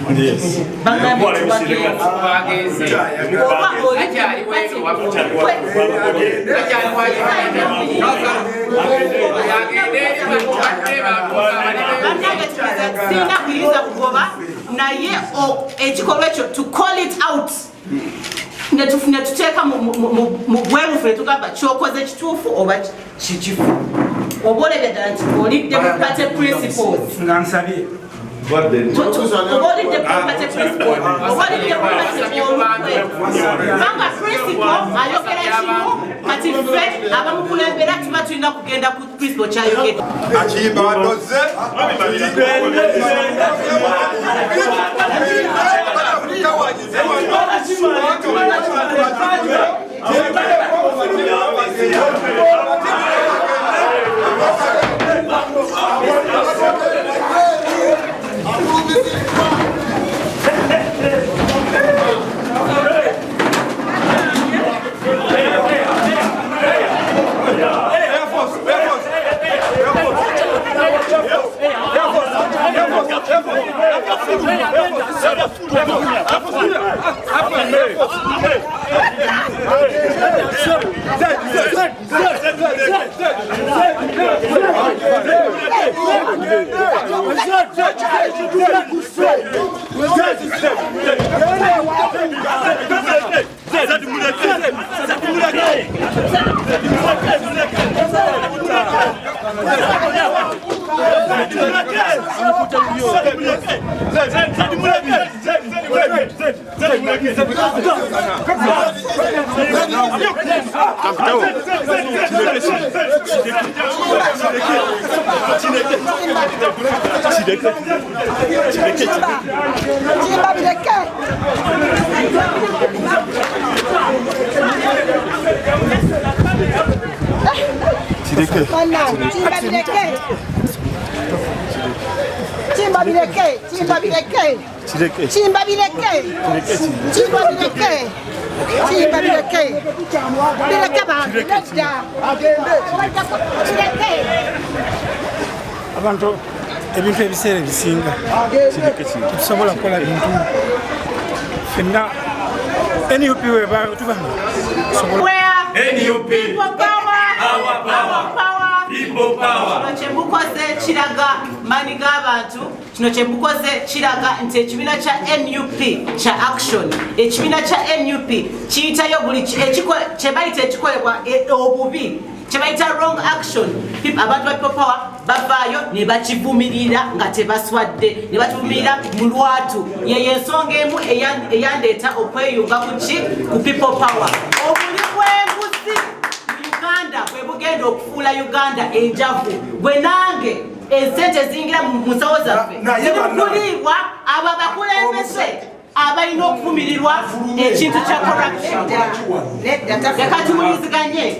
Yes. To call it out. Netufuna tuteeka mu bwerufu tugamba kyokoze kituufu oba kikifu obolebya ddala nti olidde mu party principles nga nsabye obolidde mu party principles obolidde mu party olukwe principle ayogera kimu kati ffe abamukulembera tuba tulina kugenda ku principle kyayogera akiyimba wadoze abantu ebintu ebiseera ebisinga tusobola kukola bintu fenna NUP weba tubanga NUP people power kino kyemukoze kiraga mani g'abantu kino kyemukoze kiraga nti ekibiina kya NUP kya action ekibiina kya NUP kiyitayo buli kyebayita ekikolebwa obubi kyebayita wrong action abantu ba people power bavaayo ne bakivumirira nga tebaswadde ne bakivumirira mu lwatu yeyo ensonga emu eyandeeta okweyunga ku people power obuli bw'enguzi Uganda bwe bugenda okufuula Uganda enjavu bwe nange esente zingira mu nsawo zaffe zirikulibwa abo abakulembeze abalina okuvumirirwa ekintu kya corruption leka tuwuliziganye